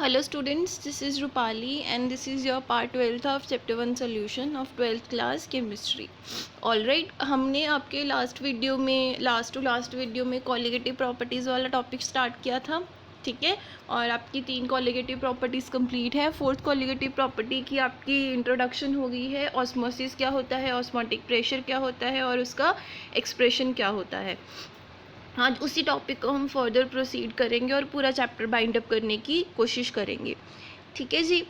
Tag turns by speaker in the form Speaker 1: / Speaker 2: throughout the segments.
Speaker 1: Hello students, this is Rupali and this is your part 12th of chapter 1 solution of 12th class chemistry. Alright, हमने आपके last video में colligative properties वाला topic start किया था, ठीक है। और आपकी 3 कॉलिगेटिव प्रॉपर्टीज़ कंप्लीट है। 4th कॉलिगेटिव प्रॉपर्टी की आपकी इंट्रोडक्शन हो गई है। ऑस्मोसिस क्या होता है, ऑस्मोटिक प्रेशर क्या होता है और उसका एक्सप्रेशन क्या होता है। आज उसी टॉपिक को हम फर्दर प्रोसीड करेंगे और पूरा चैप्टर बाइंड अप करने की कोशिश करेंगे, ठीक है जी।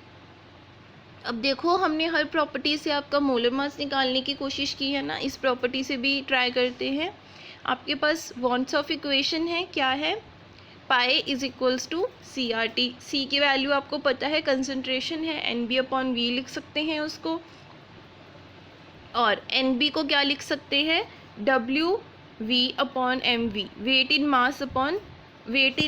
Speaker 1: अब देखो, हमने हर प्रॉपर्टी से आपका मोलर मास निकालने की कोशिश की है ना, इस प्रॉपर्टी से भी ट्राई करते हैं। आपके पास वॉन्ट्स ऑफ इक्वेशन है, क्या है, pi is equals to C R T. C की वैल्यू आपको पता है, कंसनट्रेशन है, एन बी अपॉन वी लिख सकते हैं उसको, और एन बी को क्या लिख सकते हैं, W V upon M V, weight in mass upon weight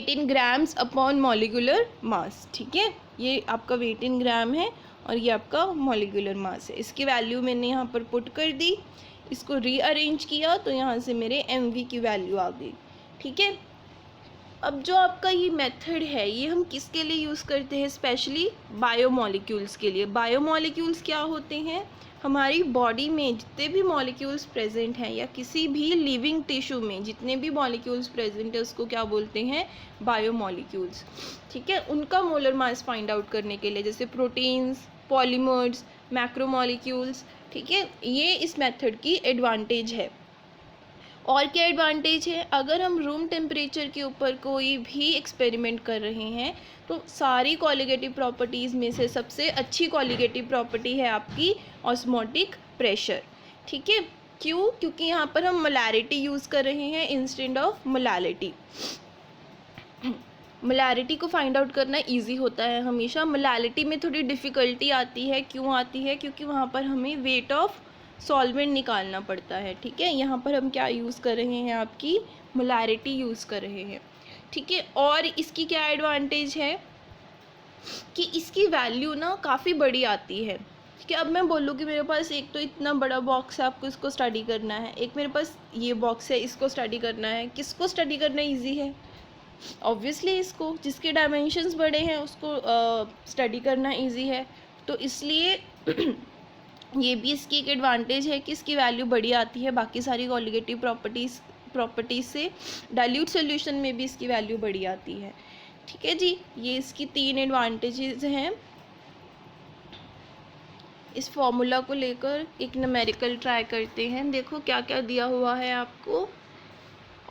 Speaker 1: in grams upon molecular mass, ठीक है। ये आपका वेट इन ग्राम है और ये आपका मॉलिक्यूलर मास है। इसकी वैल्यू मैंने यहाँ पर पुट कर दी, इसको रीअरेंज किया तो यहाँ से मेरे mv की वैल्यू आ गई, ठीक है। अब जो आपका ये मेथड है, ये हम किसके लिए यूज़ करते हैं, स्पेशली बायोमॉलिक्यूल्स के लिए। बायोमॉलिक्यूल्स क्या होते हैं, हमारी बॉडी में जितने भी मॉलिक्यूल्स प्रेजेंट हैं या किसी भी लिविंग टिश्यू में जितने भी मॉलिक्यूल्स प्रेजेंट है उसको क्या बोलते हैं, बायोमॉलिक्यूल्स, ठीक है। उनका मोलर मास फाइंड आउट करने के लिए, जैसे प्रोटीन्स, पॉलीमर्स, मैक्रोमॉलिक्यूल्स, ठीक है, ये इस मेथड की एडवांटेज है। और क्या एडवांटेज है, अगर हम रूम टेम्परेचर के ऊपर कोई भी एक्सपेरिमेंट कर रहे हैं तो सारी कॉलिगेटिव प्रॉपर्टीज़ में से सबसे अच्छी कॉलिगेटिव प्रॉपर्टी है आपकी ऑस्मोटिक प्रेशर, ठीक है। क्यों, क्योंकि यहाँ पर हम मोलैरिटी यूज़ कर रहे हैं इंस्टेड ऑफ मोलैलिटी। मोलैरिटी को फाइंड आउट करना इजी होता है हमेशा, मोलैलिटी में थोड़ी डिफ़िकल्टी आती है। क्यों आती है, क्योंकि वहाँ पर हमें वेट ऑफ सॉल्वेंट निकालना पड़ता है, ठीक है। यहाँ पर हम क्या यूज़ कर रहे हैं, आपकी मोलैरिटी यूज़ कर रहे हैं, ठीक है। और इसकी क्या एडवांटेज है कि इसकी वैल्यू ना काफ़ी बड़ी आती है, ठीक है। अब मैं बोलूँ कि मेरे पास एक तो इतना बड़ा बॉक्स है, आपको इसको स्टडी करना है, एक मेरे पास ये बॉक्स है, इसको स्टडी करना है। किसको स्टडी करना ईजी है, ऑब्वियसली इसको, जिसके डायमेंशंस बड़े हैं उसको स्टडी करना इजी है। तो इसलिए ये भी इसकी एक एडवांटेज है कि इसकी वैल्यू बड़ी आती है बाकी सारी कॉलिगेटिव प्रॉपर्टीज़ से। डाइल्यूट सॉल्यूशन में भी इसकी वैल्यू बड़ी आती है, ठीक है जी। ये इसकी 3 एडवांटेजेस हैं। इस फॉर्मूला को लेकर एक न्यूमेरिकल ट्राई करते हैं। देखो क्या क्या दिया हुआ है आपको।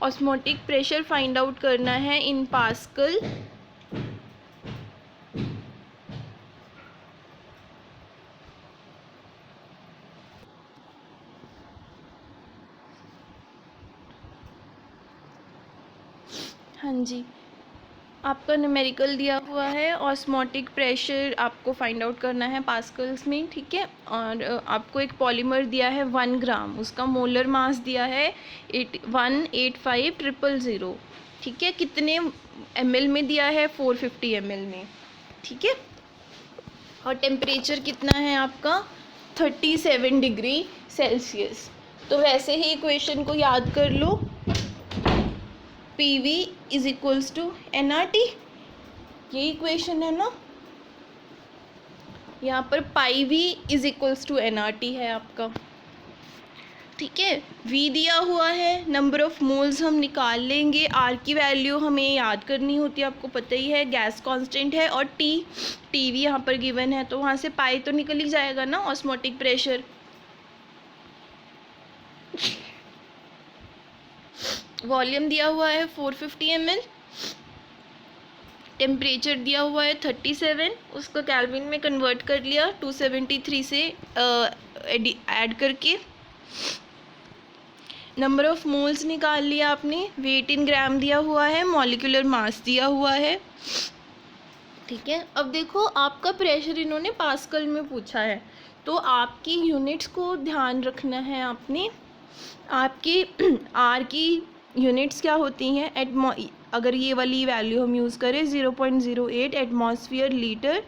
Speaker 1: ऑस्मोटिक प्रेशर फाइंड आउट करना है इन पास्कल, हाँ जी, आपका न्यूमेरिकल दिया हुआ है। ऑस्मोटिक प्रेशर आपको फाइंड आउट करना है पास्कल्स में, ठीक है। और आपको एक पॉलीमर दिया है 1 ग्राम, उसका मोलर मास दिया है 185,000, ठीक है। कितने ml में दिया है, 450 ml में, ठीक है। और टेम्परेचर कितना है आपका, 37 डिग्री सेल्सियस। तो वैसे ही इक्वेशन को याद कर लो, PV is equals to NRT, ये इक्वेशन है ना। यहाँ पर P V is equals to NRT है आपका, ठीक है। V दिया हुआ है, नंबर ऑफ मोल्स हम निकाल लेंगे, R की वैल्यू हमें याद करनी होती है, आपको पता ही है, गैस कांस्टेंट है, और TV यहाँ पर गिवन है, तो वहाँ से पाई तो निकल ही जाएगा ना, ऑस्मोटिक प्रेशर। वॉल्यूम दिया हुआ है 450 ml, टेम्परेचर दिया हुआ है 37, उसको केल्विन में कन्वर्ट कर लिया 273 से ऐड करके। नंबर ऑफ मोल्स निकाल लिया आपने, वेट इन ग्राम दिया हुआ है, मॉलिक्यूलर मास दिया हुआ है, ठीक है। अब देखो, आपका प्रेशर इन्होंने पास्कल में पूछा है, तो आपकी यूनिट्स को ध्यान रखना है आपने। आपकी R की यूनिट्स क्या होती हैं, अगर ये वाली वैल्यू हम यूज़ करें 0.08 एटमॉस्फेयर लीटर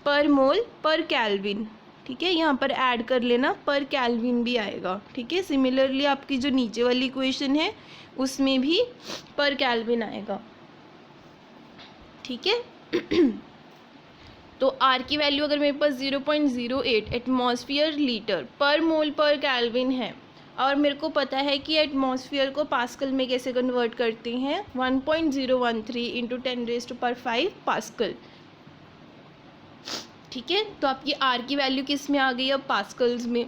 Speaker 1: पर मोल पर केल्विन, ठीक है। यहाँ पर ऐड कर लेना, पर केल्विन भी आएगा, ठीक है। सिमिलरली आपकी जो नीचे वाली इक्वेशन है उसमें भी पर केल्विन आएगा, ठीक है। तो आर की वैल्यू अगर मेरे पास 0.08 एटमॉस्फेयर लीटर पर मोल पर केल्विन है, और मेरे को पता है कि एटमॉस्फेयर को पास्कल में कैसे कन्वर्ट करते हैं, 1.013 इंटू 10⁵ पास्कल। ठीक है, तो आपकी आर की वैल्यू किस में आ गई अब, पास्कल्स में।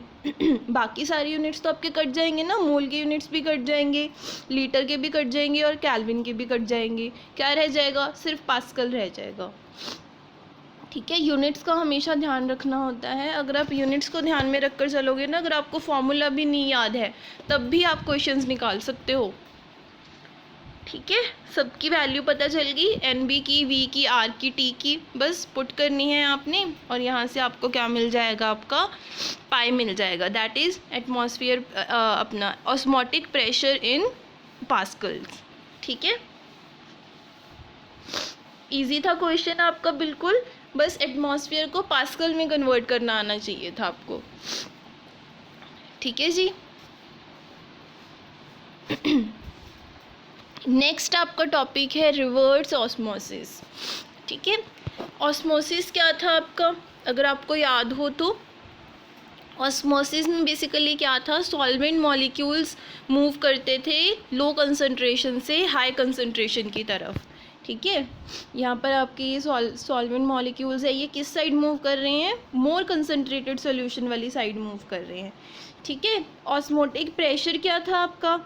Speaker 1: बाकी सारे यूनिट्स तो आपके कट जाएंगे ना, मोल के यूनिट्स भी कट जाएंगे, लीटर के भी कट जाएंगे और केल्विन के भी कट जाएंगे। क्या रह जाएगा, सिर्फ पास्कल रह जाएगा। ठीक है, यूनिट्स का हमेशा ध्यान रखना होता है। अगर आप यूनिट्स को ध्यान में रख कर चलोगे ना, अगर आपको फॉर्मूला भी नहीं याद है तब भी आप क्वेश्चंस निकाल सकते हो। ठीक है, सबकी वैल्यू पता चल गई, एन की, वी की, आर की, टी की, बस पुट करनी है आपने और यहाँ से आपको क्या मिल जाएगा, आपका पाई मिल जाएगा, दैट इज़ एटमॉस्फेयर, अपना ऑस्मोटिक प्रेशर इन पास्कल्स। ठीक है, इजी था क्वेश्चन आपका बिल्कुल, बस एटमॉस्फेयर को पास्कल में कन्वर्ट करना आना चाहिए था आपको। ठीक है जी। नेक्स्ट आपका टॉपिक है रिवर्स ऑस्मोसिस। ठीक है, ऑस्मोसिस क्या था आपका, अगर आपको याद हो तो ऑस्मोसिस में बेसिकली क्या था, सॉल्वेंट मॉलिक्यूल्स मूव करते थे लो कंसंट्रेशन से हाई कंसंट्रेशन की तरफ। ठीक है, यहाँ पर आपके ये सॉल्वेंट मॉलिक्यूल्स है, ये किस साइड मूव कर रहे हैं, मोर कंसंट्रेटेड सॉल्यूशन वाली साइड मूव कर रहे हैं। ठीक है, ऑस्मोटिक प्रेशर क्या था आपका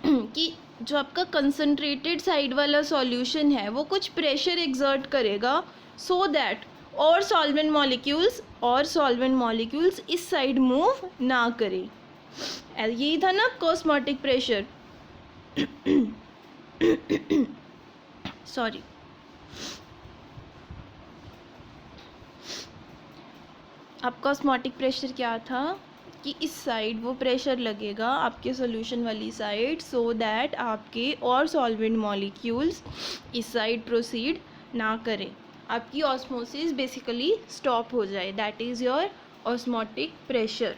Speaker 1: कि जो आपका कंसंट्रेटेड साइड वाला सॉल्यूशन है वो कुछ प्रेशर एक्सर्ट करेगा सो दैट और सॉल्वेंट मॉलिक्यूल्स इस साइड मूव ना करें। यही था ना ऑस्मोटिक प्रेशर। सॉरी, आपका ऑस्मोटिक प्रेशर क्या था कि इस साइड वो प्रेशर लगेगा आपके सॉल्यूशन वाली साइड सो दैट आपके और सॉल्वेंट मॉलिक्यूल्स इस साइड प्रोसीड ना करें, आपकी ऑस्मोसिस बेसिकली स्टॉप हो जाए, that is your osmotic pressure.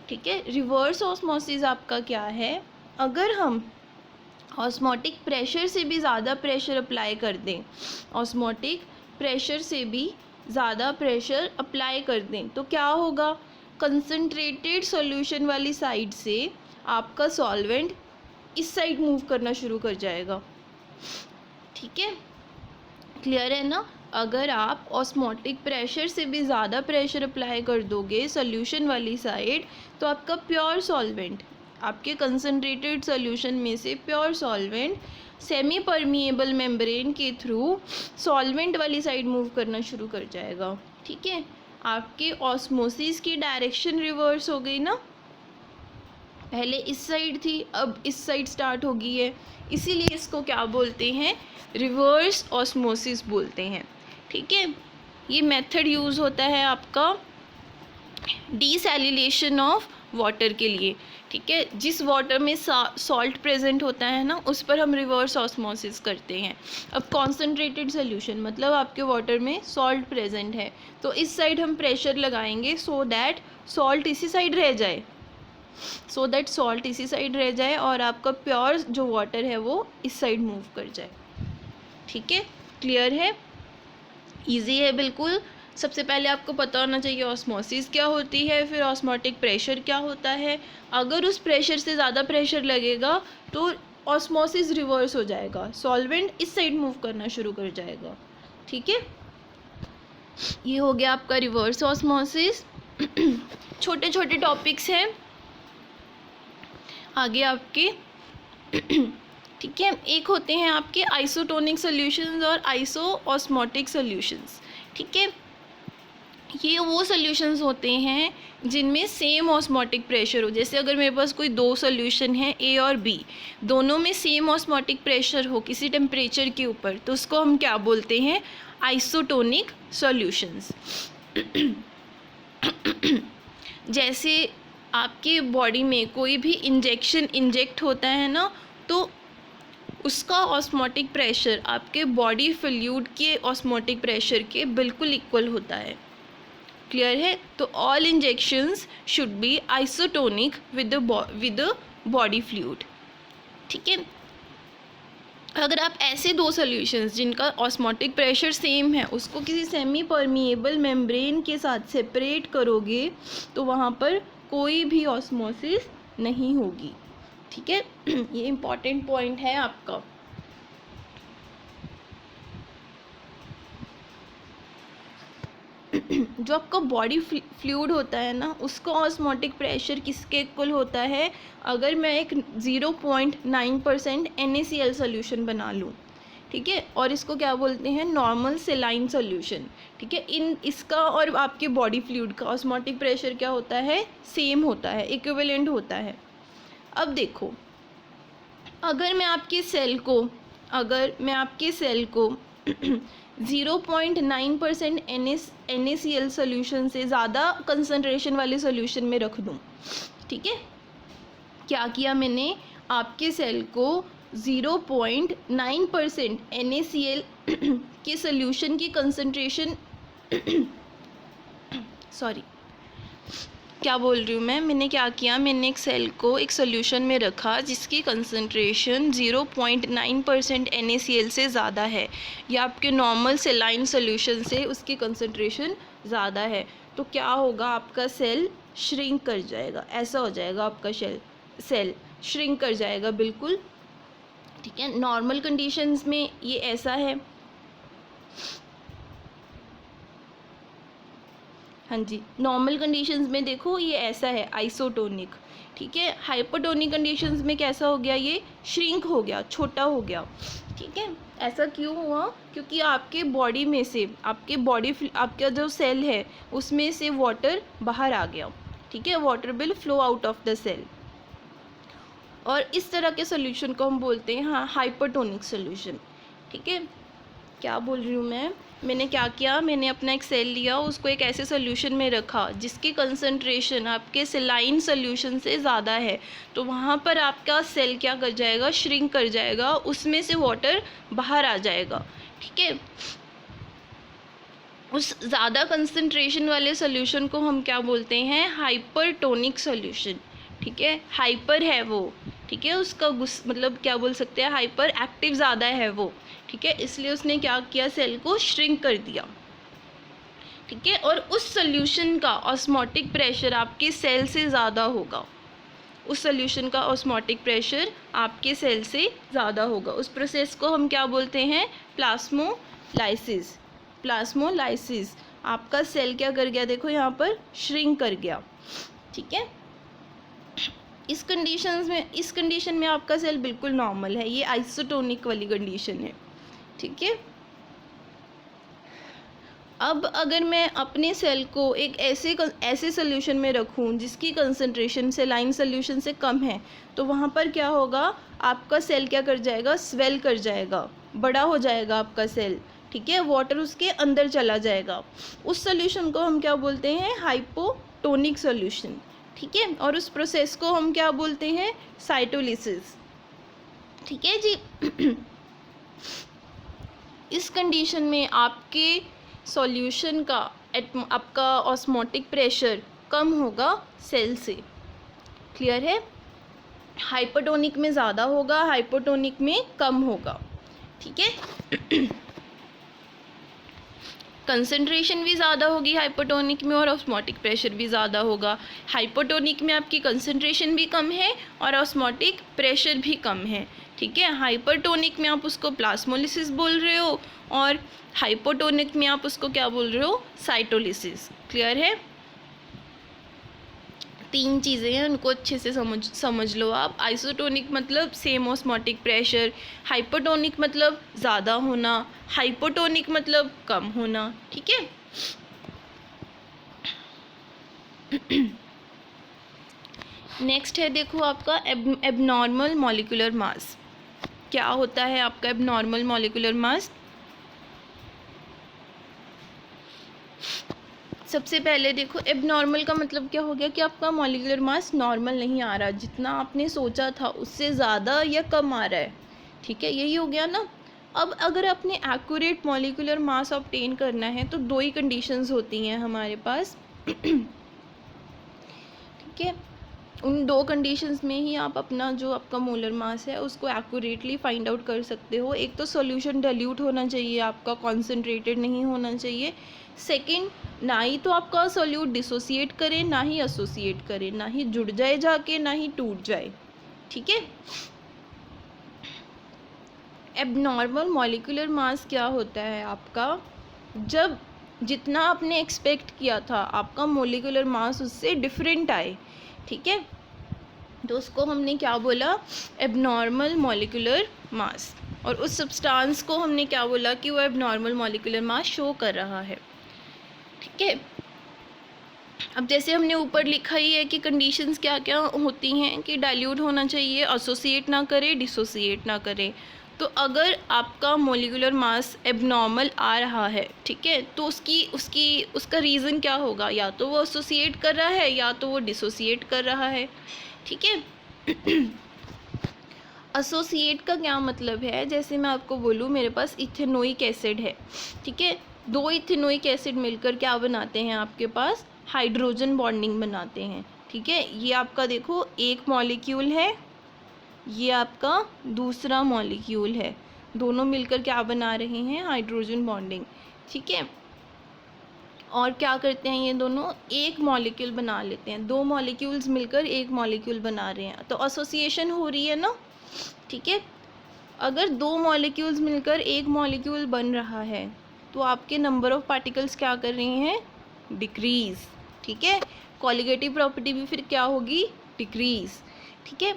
Speaker 1: ठीक है, रिवर्स ऑस्मोसिस आपका क्या है, अगर हम ऑस्मोटिक प्रेशर से भी ज़्यादा प्रेशर अप्लाई कर दें, ऑस्मोटिक प्रेशर से भी ज़्यादा प्रेशर अप्लाई कर दें तो क्या होगा, कंसंट्रेटेड सॉल्यूशन वाली साइड से आपका सॉल्वेंट इस साइड मूव करना शुरू कर जाएगा। ठीक है, क्लियर है ना। अगर आप ऑस्मोटिक प्रेशर से भी ज़्यादा प्रेशर अप्लाई कर दोगे सॉल्यूशन वाली साइड तो आपका प्योर सॉल्वेंट, आपके कंसंट्रेटेड सॉल्यूशन में से pure solvent semi permeable membrane के थ्रू सॉल्वेंट वाली साइड मूव करना शुरू कर जाएगा। ठीक है, आपके ऑस्मोसिस की डायरेक्शन रिवर्स हो गई ना, पहले इस साइड थी अब इस साइड स्टार्ट हो गई है, इसीलिए इसको क्या बोलते हैं, रिवर्स ऑस्मोसिस बोलते हैं। ठीक है, ये मेथड यूज़ होता है आपका डीसैलिनेशन ऑफ वाटर के लिए। ठीक है, जिस वाटर में सॉल्ट प्रेजेंट होता है ना उस पर हम रिवर्स ऑस्मोसिस करते हैं। अब कॉन्सेंट्रेटेड सोल्यूशन मतलब आपके वाटर में सॉल्ट प्रेजेंट है तो इस साइड हम प्रेशर लगाएंगे सो दैट सॉल्ट इसी साइड रह जाए और आपका प्योर जो वाटर है वो इस साइड मूव कर जाए। ठीक है, क्लियर है, इजी है बिल्कुल। सबसे पहले आपको पता होना चाहिए ऑस्मोसिस क्या होती है, फिर ऑस्मोटिक प्रेशर क्या होता है। अगर उस प्रेशर से ज़्यादा प्रेशर लगेगा तो ऑस्मोसिस रिवर्स हो जाएगा, सॉल्वेंट इस साइड मूव करना शुरू कर जाएगा। ठीक है, ये हो गया आपका रिवर्स ऑस्मोसिस। छोटे छोटे टॉपिक्स हैं आगे आपके। ठीक है, एक होते हैं आपके आइसोटोनिक सॉल्यूशंस और आइसोऑस्मोटिक सॉल्यूशंस। ठीक है, ये वो सॉल्यूशंस होते हैं जिनमें सेम ऑस्मोटिक प्रेशर हो, जैसे अगर मेरे पास कोई दो सॉल्यूशन है ए और बी, दोनों में सेम ऑस्मोटिक प्रेशर हो किसी टेम्परेचर के ऊपर तो उसको हम क्या बोलते हैं, आइसोटोनिक सॉल्यूशंस। जैसे आपके बॉडी में कोई भी इंजेक्ट होता है ना तो उसका ऑस्मोटिक प्रेशर आपके बॉडी फ्लूइड के ऑस्मोटिक प्रेशर के बिल्कुल इक्वल होता है। क्लियर है, तो all injections should be isotonic with the body fluid. ठीक है, अगर आप ऐसे दो सॉल्यूशंस जिनका ऑस्मोटिक प्रेशर सेम है उसको किसी सेमी परमिएबल मेम्ब्रेन के साथ सेपरेट करोगे तो वहाँ पर कोई भी ऑस्मोसिस नहीं होगी, ठीक है। ये इम्पॉर्टेंट पॉइंट है आपका। जो आपका बॉडी फ्लूइड होता है ना, उसका ऑस्मोटिक प्रेशर किसके इक्वल होता है? अगर मैं एक 0.9% NaCl सोल्यूशन बना लूँ, ठीक है, और इसको क्या बोलते हैं? नॉर्मल सेलाइन सोल्यूशन, ठीक है। इसका और आपके बॉडी फ्लूइड का ऑस्मोटिक प्रेशर क्या होता है? सेम होता है, इक्विवेलेंट होता है। अब देखो, अगर मैं आपके सेल को 0.9% NaCl सोल्यूशन से ज़्यादा कंसनट्रेशन वाले सोल्यूशन में रख दूँ, ठीक है। क्या किया मैंने? आपके सेल को 0.9% NaCl के सोल्यूशन की कंसनट्रेशन सॉरी क्या बोल रही हूँ मैंने क्या किया? मैंने एक सेल को एक सोल्यूशन में रखा जिसकी कंसंट्रेशन 0.9% NaCl से ज़्यादा है, या आपके नॉर्मल सेलाइन सोल्यूशन से उसकी कंसंट्रेशन ज़्यादा है। तो क्या होगा? आपका सेल श्रिंक कर जाएगा, ऐसा हो जाएगा आपका सेल श्रिंक कर जाएगा, बिल्कुल, ठीक है। नॉर्मल कंडीशंस में ये ऐसा है, हाँ जी, नॉर्मल कंडीशंस में देखो ये ऐसा है आइसोटोनिक, ठीक है। हाइपोटोनिक कंडीशंस में कैसा हो गया? ये श्रिंक हो गया, छोटा हो गया, ठीक है। ऐसा क्यों हुआ? क्योंकि आपके बॉडी में से आपका जो सेल है उसमें से वाटर बाहर आ गया, ठीक है। Water will flow out of the cell, और इस तरह के सोल्यूशन को हम बोलते हैं हाइपोटोनिक सोल्यूशन, ठीक है। क्या बोल रही हूँ मैंने क्या किया? मैंने अपना एक सेल लिया, उसको एक ऐसे सोल्यूशन में रखा जिसकी कंसंट्रेशन आपके सेलाइन सोल्यूशन से ज़्यादा है, तो वहाँ पर आपका सेल क्या कर जाएगा? श्रिंक कर जाएगा, उसमें से वाटर बाहर आ जाएगा, ठीक है। उस ज़्यादा कंसंट्रेशन वाले सोल्यूशन को हम क्या बोलते हैं? हाइपरटोनिक सोल्यूशन, ठीक है। हाइपर है वो, ठीक है, उसका मतलब क्या बोल सकते हैं? हाइपर एक्टिव ज़्यादा है वो, ठीक है, इसलिए उसने क्या किया? सेल को श्रिंक कर दिया, ठीक है। और उस सोल्यूशन का ऑस्मोटिक प्रेशर आपके सेल से ज़्यादा होगा, उस सोल्यूशन का ऑस्मोटिक प्रेशर आपके सेल से ज़्यादा होगा। उस प्रोसेस को हम क्या बोलते हैं? प्लास्मोलाइसिस। आपका सेल क्या कर गया? देखो यहाँ पर श्रिंक कर गया, ठीक है। इस कंडीशन में आपका सेल बिल्कुल नॉर्मल है, ये आइसोटोनिक वाली कंडीशन है, ठीक है। अब अगर मैं अपने सेल को एक ऐसे सोल्यूशन में रखूं जिसकी कंसंट्रेशन सेलाइन सोल्यूशन से कम है, तो वहाँ पर क्या होगा? आपका सेल क्या कर जाएगा? स्वेल कर जाएगा, बड़ा हो जाएगा आपका सेल, ठीक है। वाटर उसके अंदर चला जाएगा। उस सोल्यूशन को हम क्या बोलते हैं? हाइपोटोनिक सोल्यूशन, ठीक है। और उस प्रोसेस को हम क्या बोलते हैं? साइटोलिसिस, ठीक है जी। इस कंडीशन में आपके सॉल्यूशन का आपका ऑस्मोटिक प्रेशर कम होगा सेल से, क्लियर है। हाइपोटोनिक में ज़्यादा होगा, हाइपोटोनिक में कम होगा, ठीक है। कंसंट्रेशन भी ज़्यादा होगी हाइपोटोनिक में और ऑस्मोटिक प्रेशर भी ज़्यादा होगा। हाइपोटोनिक में आपकी कंसंट्रेशन भी कम है और ऑस्मोटिक प्रेशर भी कम है, ठीक है। हाइपरटोनिक में आप उसको प्लास्मोलिसिस बोल रहे हो और हाइपोटोनिक में आप उसको क्या बोल रहे हो? साइटोलिसिस, क्लियर है। तीन चीज़ें हैं, उनको अच्छे से समझ लो आप। आइसोटोनिक मतलब सेम ऑस्मोटिक प्रेशर, हाइपोटोनिक मतलब ज़्यादा होना, हाइपोटोनिक मतलब कम होना, ठीक है। नेक्स्ट है देखो आपका एबनॉर्मल मॉलिक्यूलर मास। क्या होता है आपका एबनॉर्मल मॉलिक्यूलर मास? सबसे पहले देखो एबनॉर्मल का मतलब क्या हो गया कि आपका मॉलिक्यूलर मास नॉर्मल नहीं आ रहा, जितना आपने सोचा था उससे ज़्यादा या कम आ रहा है, ठीक है, यही हो गया ना। अब अगर आपने एक्यूरेट मॉलिक्यूलर मास ऑब्टेन करना है तो दो ही कंडीशंस होती हैं हमारे पास, ठीक है। उन दो कंडीशंस में ही आप अपना जो आपका मोलर मास है उसको एक्यूरेटली फाइंड आउट कर सकते हो। एक तो सॉल्यूशन डाइल्यूट होना चाहिए, आपका कॉन्सेंट्रेटेड नहीं होना चाहिए। सेकंड, ना ही तो आपका सॉल्यूट डिसोसिएट करे, ना ही एसोसिएट करे, ना ही जुड़ जाए जाके, ना ही टूट जाए। ठीक है। एबनॉर्मल मॉलिक्यूलर मास क्या होता है आपका, जब जितना आपने एक्सपेक्ट किया था आपका मॉलिक्यूलर मास उससे डिफरेंट आए। ठीक है, तो उसको हमने क्या बोला, एबनॉर्मल मॉलिक्यूलर मास। और उस सब्सटेंस को हमने क्या बोला कि वो एबनॉर्मल मॉलिक्यूलर मास शो कर रहा है। ठीक है। अब जैसे हमने ऊपर लिखा ही है कि कंडीशंस क्या क्या होती हैं कि डाइल्यूट होना चाहिए, एसोसिएट ना करे, डिसोसिएट ना करे। तो अगर आपका मॉलिक्यूलर मास एबनॉर्मल आ रहा है, ठीक है, तो उसका रीज़न क्या होगा, या तो वो एसोसिएट कर रहा है या तो वो डिसोसिएट कर रहा है। ठीक है। एसोसिएट का क्या मतलब है, जैसे मैं आपको बोलूँ मेरे पास इथेनोइक एसिड है। ठीक है, दो इथेनोइक एसिड मिलकर क्या बनाते हैं, आपके पास हाइड्रोजन बॉन्डिंग बनाते हैं। ठीक है, ये आपका देखो एक मॉलिक्यूल है, ये आपका दूसरा मॉलिक्यूल है, दोनों मिलकर क्या बना रहे हैं, हाइड्रोजन बॉन्डिंग। ठीक है, और क्या करते हैं, ये दोनों एक मॉलिक्यूल बना लेते हैं, दो मॉलिक्यूल्स मिलकर एक मॉलिक्यूल बना रहे हैं, तो एसोसिएशन हो रही है ना। ठीक है, अगर दो मॉलिक्यूल्स मिलकर एक मॉलिक्यूल बन रहा है तो आपके नंबर ऑफ पार्टिकल्स क्या कर रहे हैं, डिक्रीज। ठीक है, कॉलिगेटिव प्रॉपर्टी भी फिर क्या होगी, डिक्रीज। ठीक है,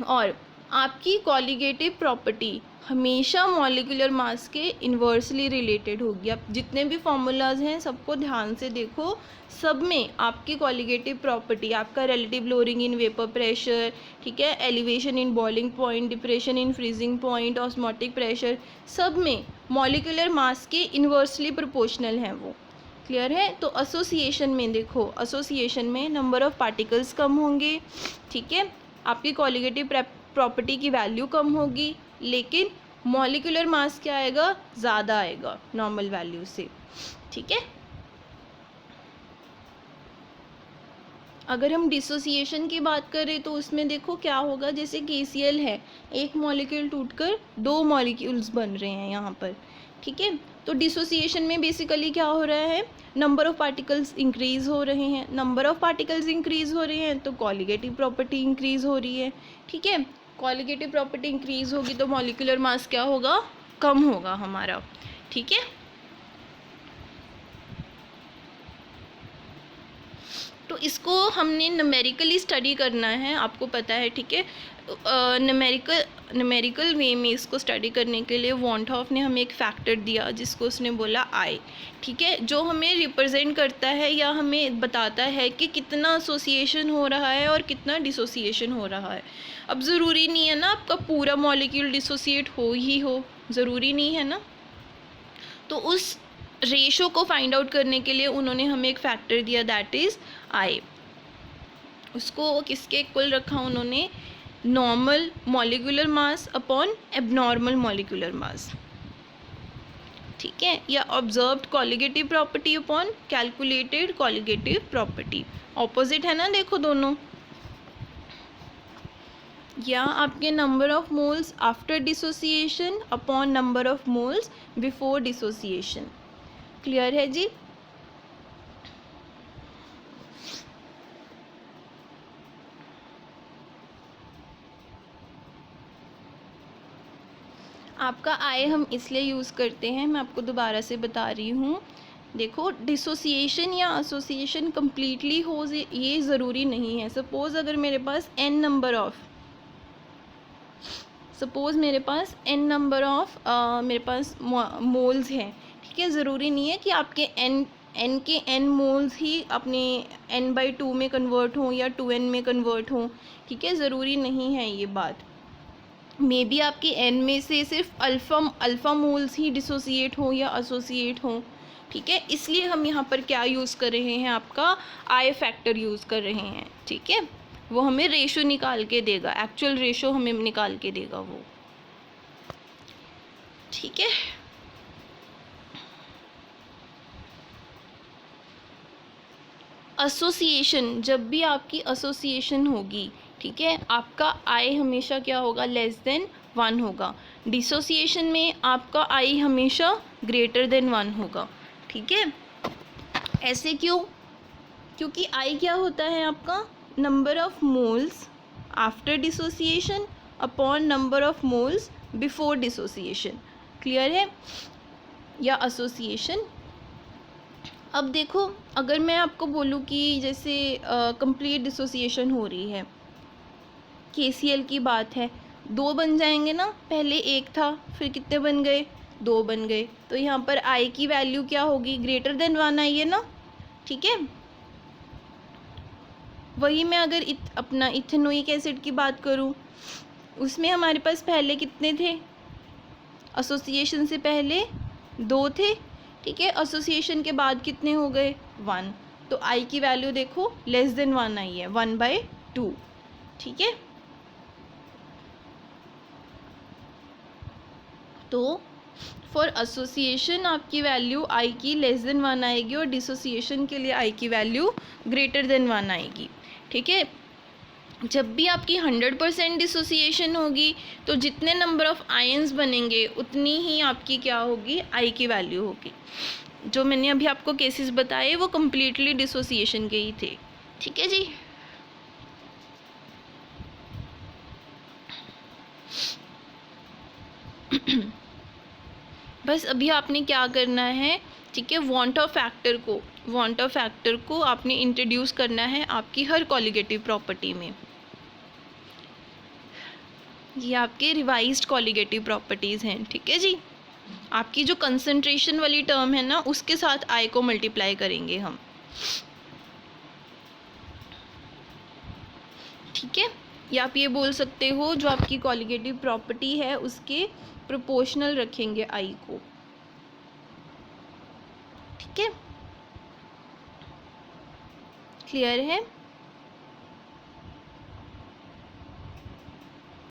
Speaker 1: और आपकी कॉलिगेटिव प्रॉपर्टी हमेशा मॉलिक्यूलर मास के इन्वर्सली रिलेटेड होगी। आप जितने भी फॉर्मूलाज हैं सबको ध्यान से देखो, सब में आपकी कॉलिगेटिव प्रॉपर्टी, आपका relative lowering in vapour pressure, ठीक है, elevation in boiling point, depression in freezing point, osmotic pressure, सब में मॉलिक्यूलर मास के इन्वर्सली प्रोपोर्शनल हैं वो। क्लियर है। तो एसोसिएशन में देखो, एसोसिएशन में नंबर ऑफ पार्टिकल्स कम होंगे। ठीक है, आपकी कॉलिगेटिव प्रॉपर्टी की वैल्यू कम होगी, लेकिन मॉलिक्यूलर मास क्या आएगा, ज़्यादा आएगा नॉर्मल वैल्यू से। ठीक है, अगर हम डिसोसिएशन की बात करें तो उसमें देखो क्या होगा, जैसे KCl है, एक मॉलिक्यूल टूटकर दो मॉलिक्यूल्स बन रहे हैं यहाँ पर। ठीक है, तो डिसोसिएशन में बेसिकली क्या हो रहा है, नंबर ऑफ पार्टिकल्स इंक्रीज हो रहे हैं, नंबर ऑफ पार्टिकल्स इंक्रीज हो रहे हैं तो कॉलिगेटिव प्रॉपर्टी इंक्रीज हो रही है। ठीक है, कॉलिगेटिव प्रॉपर्टी इंक्रीज होगी तो मॉलिक्यूलर मास क्या होगा, कम होगा हमारा। ठीक है, तो इसको हमने न्यूमेरिकली स्टडी करना है, आपको पता है। ठीक है, न्यूमेरिकल वे में इसको स्टडी करने के लिए वॉन्टहॉफ ने हमें एक फैक्टर दिया जिसको उसने बोला आई। ठीक है, जो हमें रिप्रेजेंट करता है या हमें बताता है कि कितना एसोसिएशन हो रहा है और कितना डिसोसिएशन हो रहा है। अब ज़रूरी नहीं है ना आपका पूरा मॉलिक्यूल डिसोसिएट हो ही हो, ज़रूरी नहीं है ना। तो उस रेशो को फाइंड आउट करने के लिए उन्होंने हमें एक फैक्टर दिया, दैट इज़ आई। उसको किसके इक्वल रखा उन्होंने, normal molecular mass upon abnormal molecular mass. ठीक है, या observed colligative property upon calculated colligative property, opposite है ना देखो दोनों। या आपके number of moles after dissociation upon number of moles before dissociation. Clear है जी। आपका आई हम इसलिए यूज़ करते हैं, मैं आपको दोबारा से बता रही हूँ। देखो, डिसोसिएशन या एसोसिएशन कम्प्लीटली हो ये ज़रूरी नहीं है। सपोज़ अगर मेरे पास n नंबर ऑफ़, सपोज़ मेरे पास n नंबर ऑफ़ मेरे पास मोल्स हैं। ठीक है, ज़रूरी नहीं है कि आपके n के n मोल्स ही अपने n/2 में कन्वर्ट हों या 2n में कन्वर्ट हों। ठीक है, ज़रूरी नहीं है ये बात। मे बी आपके n में से सिर्फ अल्फ़ा मोल्स ही डिसोसिएट हों या एसोसिएट हों। ठीक है, इसलिए हम यहाँ पर क्या यूज़ कर रहे हैं, आपका आई फैक्टर यूज़ कर रहे हैं। ठीक है, वो हमें रेशो निकाल के देगा, एक्चुअल रेशो हमें निकाल के देगा वो। ठीक है, एसोसिएशन, जब भी आपकी एसोसिएशन होगी, ठीक है, आपका आई हमेशा क्या होगा, लेस देन 1 होगा। डिसोसिएशन में आपका आई हमेशा ग्रेटर देन 1 होगा, ठीक है। ऐसे क्यों? क्योंकि आई क्या होता है आपका, number of moles after dissociation upon number of moles before dissociation. Clear है? या एसोसिएशन। अब देखो, अगर मैं आपको बोलूँ कि जैसे कंप्लीट डिसोसिएशन हो रही है, KCl की बात है, 2 बन जाएंगे ना, पहले 1 था, फिर कितने बन गए, 2 बन गए, तो यहाँ पर आई की वैल्यू क्या होगी, ग्रेटर देन 1 आई है ना, ठीक है। वही मैं अगर अपना इथेनोइक एसिड की बात करूँ, उसमें हमारे पास पहले कितने थे, एसोसिएशन से पहले 2 थे, ठीक है, एसोसिएशन के बाद कितने हो गए, 1, तो आई की वैल्यू देखो लेस देन 1 आई है, 1/2, ठीक है। तो फॉर एसोसिएशन आपकी वैल्यू आई की लेस देन 1 आएगी और डिसोसिएशन के लिए आई की वैल्यू ग्रेटर देन 1 आएगी, ठीक है। जब भी आपकी 100% डिसोसिएशन होगी तो जितने नंबर ऑफ आयंस बनेंगे उतनी ही आपकी क्या होगी, आई की वैल्यू होगी। जो मैंने अभी आपको केसेस बताए वो कम्प्लीटली डिसोसिएशन के ही थे, ठीक है जी। बस अभी आपने क्या करना है, ठीक है, वांट ऑफ फैक्टर को आपने इंट्रोड्यूस करना है आपकी हर कॉलिगेटिव प्रॉपर्टी में। ये आपके रिवाइज्ड कॉलिगेटिव प्रॉपर्टीज़ हैं, ठीक है जी। आपकी जो कंसंट्रेशन वाली टर्म है ना, उसके साथ आई को मल्टीप्लाई करेंगे हम, ठीक है। या आप ये बोल सकते हो जो आपकी कॉलिगेटिव प्रॉपर्टी है उसके प्रोपोर्शनल रखेंगे आई को, ठीक है। क्लियर है?